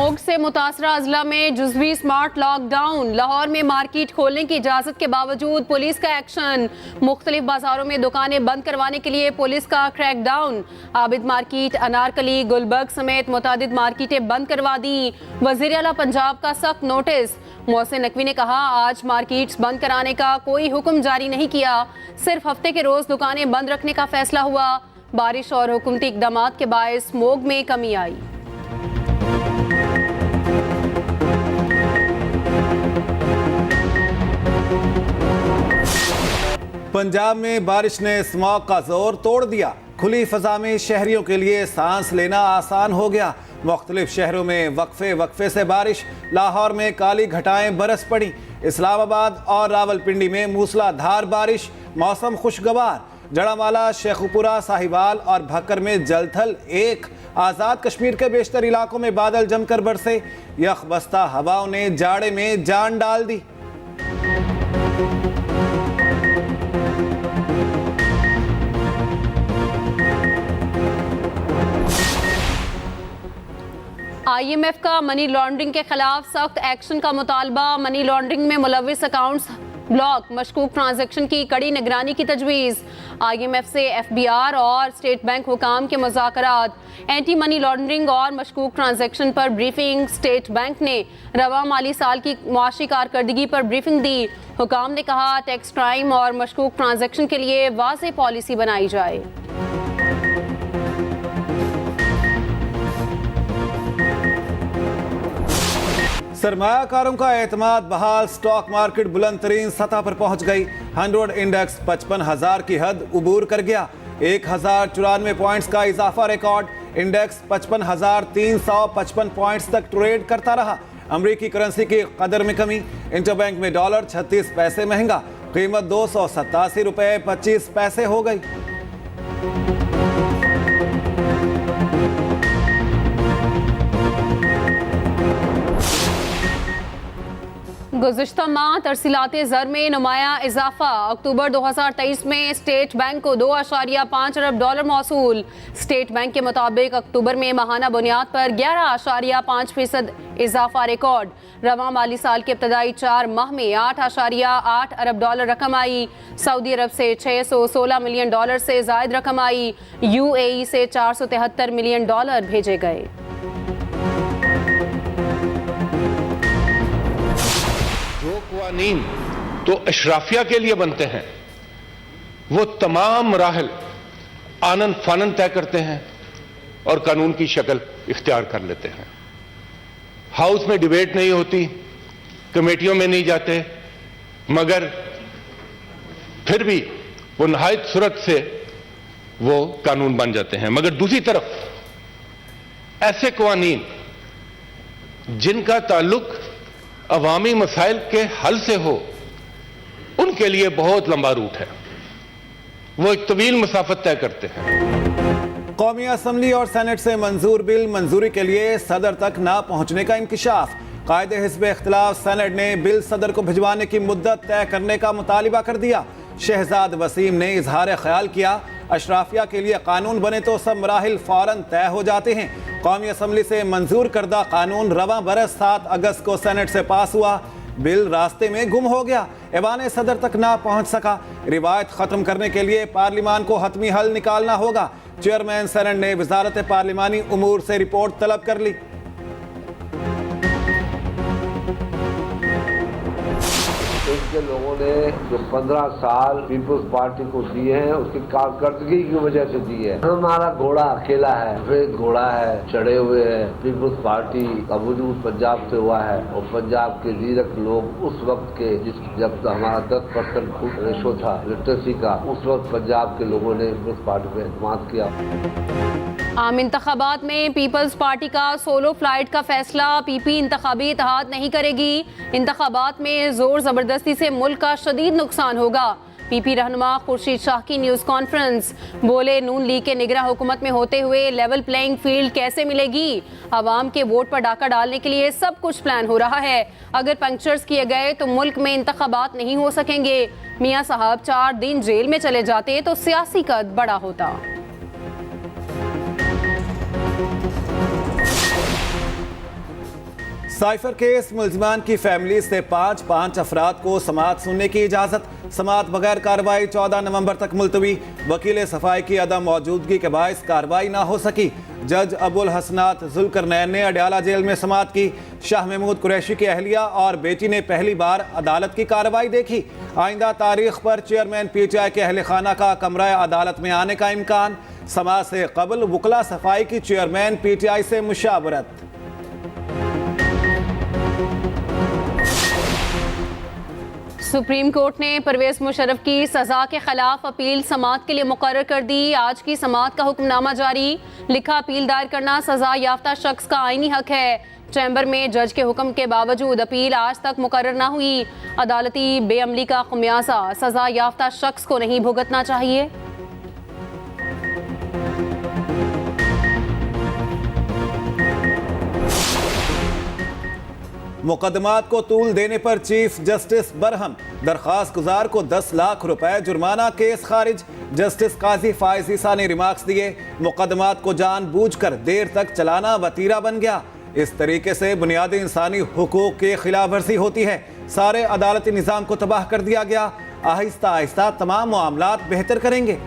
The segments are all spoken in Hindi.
स्मोक से मुतासरा अजला में जुज़वी स्मार्ट लॉकडाउन। लाहौर में मार्केट खोलने की इजाज़त के बावजूद पुलिस का एक्शन। मुख्तलिफ बाजारों में दुकानें बंद करवाने के लिए पुलिस का क्रैकडाउन। आबिद मार्केट, अनारकली, गुलबर्ग समेत मुतादिद मार्केटें बंद करवा दी। वज़ीर आला पंजाब का सख्त नोटिस। मोहसिन नकवी ने कहा, आज मार्केट्स बंद कराने का कोई हुक्म जारी नहीं किया, सिर्फ हफ्ते के रोज़ दुकानें बंद रखने का फैसला हुआ। बारिश और हुकूमती इक़दामात के बायस स्मोक में कमी आई। पंजाब में बारिश ने स्मॉग का जोर तोड़ दिया। खुली फजा में शहरियों के लिए सांस लेना आसान हो गया। मुख्तलिफ शहरों में वक्फे से बारिश। लाहौर में काली घटाएं बरस पड़ी। इस्लामाबाद और रावलपिंडी में मूसलाधार बारिश। मौसम खुशगवार। जड़ावाला, शेखुपुरा, साहिवाल और भक्कर में जलथल एक। आज़ाद कश्मीर के बेशतर इलाकों में बादल जमकर बरसे। यखबस्ता हवाओं ने जाड़े में जान डाल दी। IMF का मनी लॉन्ड्रिंग के खिलाफ सख्त एक्शन का मुतालबा। मनी लॉन्ड्रिंग में मुलविस अकाउंट्स ब्लॉक, मशकूक ट्रांजैक्शन की कड़ी निगरानी की तजवीज़। IMF से FBR और स्टेट बैंक हुकाम के मुज़ाकरात। एंटी मनी लॉन्ड्रिंग और मशकूक ट्रांजैक्शन पर ब्रीफिंग। स्टेट बैंक ने रवा माली साल की मुआशी कारकर्दगी पर ब्रीफिंग दी। हुकाम ने कहा, टैक्स क्राइम और मशकूक ट्रांजैक्शन के लिए वाज़ेह पॉलिसी बनाई जाए। सरमायाकारों का एतमाद बहाल। स्टॉक मार्केट बुलंद तरीन सतह पर पहुंच गई। 100 इंडेक्स 55,000 की हद उबूर कर गया। 1,094 पॉइंट्स का इजाफा रिकॉर्ड। इंडेक्स 55,355 पॉइंट्स तक ट्रेड करता रहा। अमरीकी करेंसी की कदर में कमी। इंटरबैंक में डॉलर 36 पैसे महंगा। कीमत 287 रुपये 25 पैसे हो गई। गुज़िश्ता माह तरसीलाते ज़र में नुमाया इजाफा। अक्टूबर 2023 में स्टेट बैंक को $2.5 अरब मौसूल। स्टेट बैंक के मुताबिक अक्टूबर में माहाना बुनियाद पर 11.5% इजाफा रिकॉर्ड। रवा माली साल के इब्तदाई 4 माह में $8.8 अरब रकम आई। सऊदी अरब से $616 मिलियन से ज़ायद रकम आई। UAE से $473 मिलियन भेजे गए। कानून तो अशराफिया के लिए बनते हैं, वो तमाम मराहल आनन फानन तय करते हैं और कानून की शक्ल इख्तियार कर लेते हैं। हाउस में डिबेट नहीं होती, कमेटियों में नहीं जाते, मगर फिर भी वो नहायत सूरत से वो कानून बन जाते हैं। मगर दूसरी तरफ ऐसे कानून जिनका ताल्लुक अवामी मसाइल के हल से हो, उनके लिए बहुत लंबा रूट है, वो एक तवील मसाफत तय करते हैं। कौमी असम्बली और सेनेट से मंजूर बिल मंजूरी के लिए सदर तक ना पहुंचने का इंकिशाफ। कायदे हिस्ब इख्तिलाफ सनेट ने बिल सदर को भिजवाने की मुद्दत तय करने का मुतालिबा कर दिया। शहजाद वसीम ने इजहार ख्याल किया, अशराफिया के लिए कानून बने तो सब मराहिल फौरन तय हो जाते हैं। कौमी असम्बली से मंजूर करदा कानून रवा बरस 7 अगस्त को सेनेट से पास हुआ। बिल रास्ते में गुम हो गया, ऐवान सदर तक ना पहुंच सका। रिवायत खत्म करने के लिए पार्लिमान को हतमी हल निकालना होगा। चेयरमैन सेनेट ने वजारत पार्लिमानी उमूर से रिपोर्ट तलब कर ली। के लोगों ने जो 15 साल पीपुल्स पार्टी को दिए हैं, उसकी कारकर्दगी की वजह से दिए हैं। हमारा घोड़ा अकेला है, सफेद घोड़ा है, चढ़े हुए हैं। पीपुल्स पार्टी का वजूद पंजाब से हुआ है और पंजाब के जीरक लोग उस वक्त के जब हमारा 10% रेशो था लिटरेसी का, उस वक्त पंजाब के लोगों ने पीपुल्स पार्टी पे एतमाद किया। आम इंतखाबात में पीपल्स पार्टी का सोलो फ्लाइट का फैसला। PP इंतखाबी इत्तेहाद नहीं करेगी। इंतखाबात में जोर जबरदस्ती से मुल्क का शदीद नुकसान होगा। PP रहनुमा खुर्शीद शाह की न्यूज़ कॉन्फ्रेंस। बोले, नून लीग के निगरां हुकूमत में होते हुए लेवल प्लेइंग फील्ड कैसे मिलेगी? आवाम के वोट पर डाका डालने के लिए सब कुछ प्लान हो रहा है। अगर पंक्चर्स किए गए तो मुल्क में इंतखाबात नहीं हो सकेंगे। मियाँ साहब 4 दिन जेल में चले जाते तो सियासी कद बड़ा होता। साइफर केस मुलजिमान की फैमिली से पाँच अफराद को समाअत सुनने की इजाज़त। समाअत बगैर कार्रवाई 14 नवंबर तक मुलतवी। वकील सफाई की अदम मौजूदगी के बायस कार्रवाई ना हो सकी। जज अबुल हसनात जुल्करनैन ने अडयाला जेल में समाअत की। शाह महमूद कुरैशी की अहलिया और बेटी ने पहली बार अदालत की कार्रवाई देखी। आइंदा तारीख पर चेयरमैन PTI के अहल खाना का कमरा अदालत में आने का इम्कान। समाअत से कबल वकला सफाई की चेयरमैन PTI से मुशावरत। सुप्रीम कोर्ट ने परवेज मुशर्रफ की सजा के खिलाफ अपील समाअत के लिए मुकर्रर कर दी। आज की समाअत का हुक्मनामा जारी। लिखा, अपील दायर करना सजा याफ्ता शख्स का आईनी हक है। चैम्बर में जज के हुक्म के बावजूद अपील आज तक मुकर्रर ना हुई। अदालती बेअमली का खुमियाजा सजा याफ्ता शख्स को नहीं भुगतना चाहिए। मुकदमात को तूल देने पर चीफ जस्टिस बरहम। दरखास्त गुजार को 10 लाख रुपए जुर्माना। केस खारिज। जस्टिस काजी फायज ईसा ने रिमार्क्स दिए, मुकदमात को जानबूझकर देर तक चलाना वतीरा बन गया। इस तरीके से बुनियादी इंसानी हुकूक की खिलाफ वर्जी होती है। सारे अदालती निज़ाम को तबाह कर दिया गया। आहिस्ता आहिस्ता तमाम मामलात बेहतर करेंगे।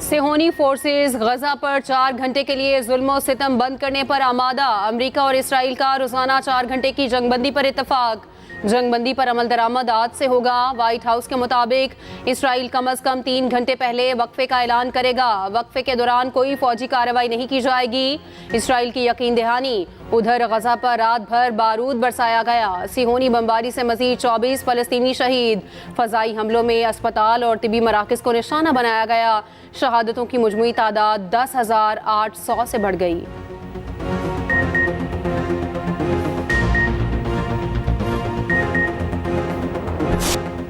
सेहोनी फोर्सेस गजा पर 4 घंटे के लिए जुल्म और सितम बंद करने पर आमादा। अमेरिका और इसराइल का रोजाना 4 घंटे की जंगबंदी पर इत्तफाक। जंगबंदी पर अमल दरामद आज से होगा। व्हाइट हाउस के मुताबिक इसराइल कम अज कम 3 घंटे पहले वक्फे का ऐलान करेगा। वक्फे के दौरान कोई फौजी कार्रवाई नहीं की जाएगी। इसराइल की यकीन दहानी। उधर गजा पर रात भर बारूद बरसाया गया। सिहोनी बमबारी से मजीद 24 फलस्तीनी शहीद। फजाई हमलों में अस्पताल और तिबी मराकज़ को निशाना बनाया गया। शहादतों की मुजमुई तादाद 10,800 से बढ़ गई।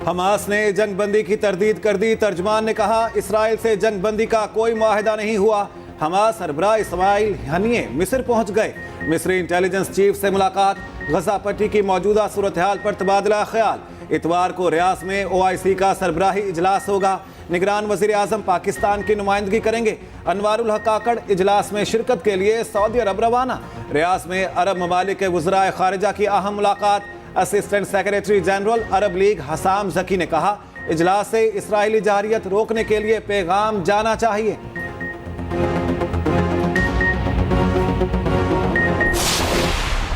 हमास ने जंगबंदी की तरदीद कर दी। तर्जमान ने कहा, इसराइल से जंगबंदी का कोई मुआहिदा नहीं हुआ। हमास सरबराह इस्माइल हनिये मिस्र पहुंच गए। मिस्री इंटेलिजेंस चीफ से मुलाकात। गजा पट्टी की मौजूदा सूरत हाल पर तबादला ख्याल। इतवार को रियास में OIC का सरबराही इजलास होगा। निगरान वज़ीर आज़म पाकिस्तान की नुमाइंदगी करेंगे। अनवारुल हक काकड़ इजलास में शिरकत के लिए सऊदी अरब रवाना। रियास में अरब ममालिक के वज़राए खारिजा की अहम मुलाकात। असिस्टेंट सेक्रेटरी जनरल अरब लीग हसाम जकी ने कहा, इजलास से इसराइली जारियत रोकने के लिए पैगाम जाना चाहिए।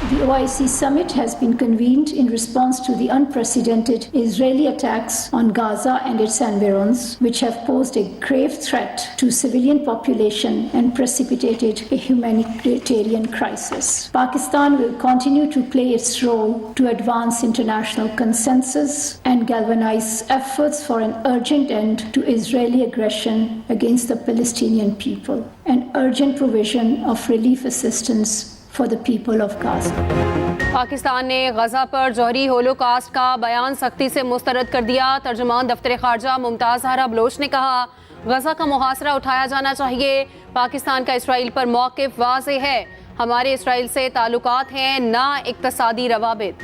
The OIC summit has been convened in response to the unprecedented Israeli attacks on Gaza and its environs, which have posed a grave threat to civilian population and precipitated a humanitarian crisis. Pakistan will continue to play its role to advance international consensus and galvanize efforts for an urgent end to Israeli aggression against the Palestinian people and urgent provision of relief assistance for the people of Gaza. Pakistan ने गजा पर जौहरी होलोकास्ट का बयान सख्ती से मुस्तरद कर दिया। तर्जुमान दफ्तर खारजा मुमताज ज़हरा बलोच ने कहा, गजा का मुहासरा उठाया जाना चाहिए। पाकिस्तान का इसराइल पर मौक़िफ़ वाज़ेह है। हमारे इसराइल से ताल्लुकात हैं, ना इक़्तिसादी रवाबित।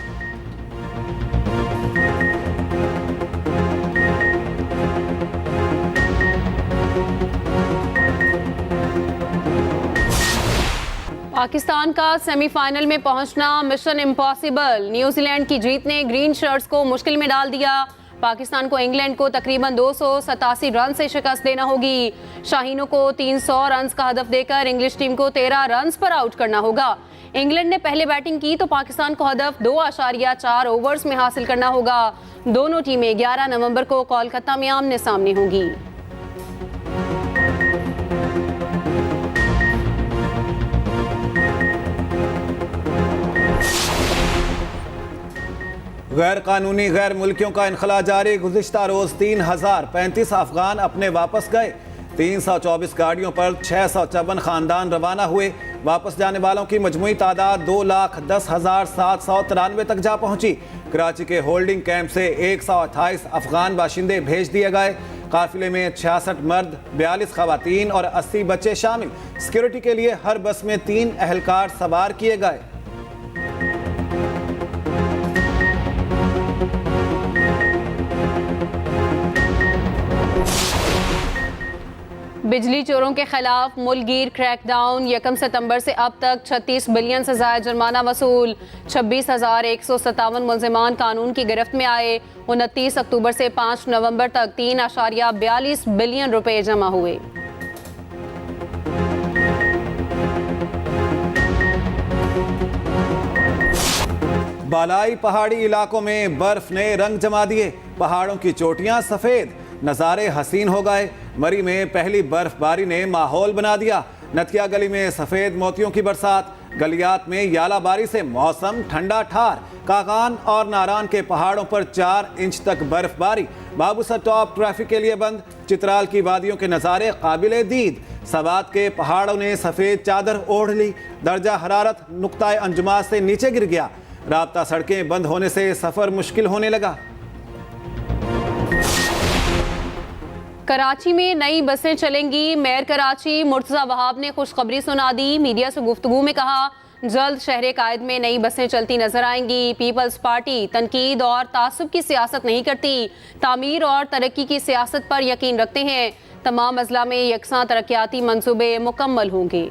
पाकिस्तान का सेमीफाइनल में पहुंचना मिशन इम्पॉसिबल। न्यूजीलैंड की जीत ने ग्रीन शर्ट्स को मुश्किल में डाल दिया। पाकिस्तान को इंग्लैंड को तकरीबन 287 रन से शिकस्त देना होगी। शाहीनों को 300 रन का हदफ देकर इंग्लिश टीम को 13 रन पर आउट करना होगा। इंग्लैंड ने पहले बैटिंग की तो पाकिस्तान को हदफ 2.4 ओवर्स में हासिल करना होगा। दोनों टीमें 11 नवंबर को कोलकाता में आमने सामने होंगी। गैर कानूनी गैर मुल्कियों का इनखला जारी। गुज़िश्ता रोज 3035 अफगान अपने वापस गए। 324 गाड़ियों पर 654 खानदान रवाना हुए। वापस जाने वालों की मजमुई तादाद 2,10,793 तक जा पहुंची। कराची के होल्डिंग कैंप से 128 अफगान बाशिंदे भेज दिए गए। काफिले में 66 मर्द, 42 खवातीन और 80 बच्चे शामिल। सिक्योरिटी के लिए हर बस में 3 अहलकार सवार किए गए। बिजली चोरों के खिलाफ मुल्कगीर क्रैकडाउन 1 सितंबर से अब तक 36 बिलियन से ज्यादा जुर्माना वसूल, 26,157 मुलजिमान कानून की गिरफ्त में आए। 29 अक्टूबर से 5 नवंबर तक 3.42 बिलियन रुपए जमा हुए। बालाई पहाड़ी इलाकों में बर्फ ने रंग जमा दिए, पहाड़ों की चोटियां सफेद, नज़ारे हसीन हो गए। मरी में पहली बर्फबारी ने माहौल बना दिया। नथिया गली में सफेद मोतियों की बरसात, गलियात में यालाबारी से मौसम ठंडा ठार। काकान और नारान के पहाड़ों पर 4 इंच तक बर्फबारी। बाबूसर टॉप ट्रैफिक के लिए बंद। चित्राल की वादियों के नज़ारे काबिले दीद। सवात के पहाड़ों ने सफेद चादर ओढ़ ली। दर्जा हरारत नुक्ताए अंजुमा से नीचे गिर गया। राब्ता सड़कें बंद होने से सफर मुश्किल होने लगा। कराची में नई बसें चलेंगी। मेयर कराची मुर्तजा वहाब ने खुशखबरी सुना दी। मीडिया से गुफ्तगू में कहा, जल्द शहर कायद में नई बसें चलती नजर आएंगी। पीपल्स पार्टी तनकीद और तासुब की सियासत नहीं करती, तामीर और तरक्की की सियासत पर यकीन रखते हैं। तमाम अजला में यकसां तरक्याती मंसूबे मुकम्मल होंगे।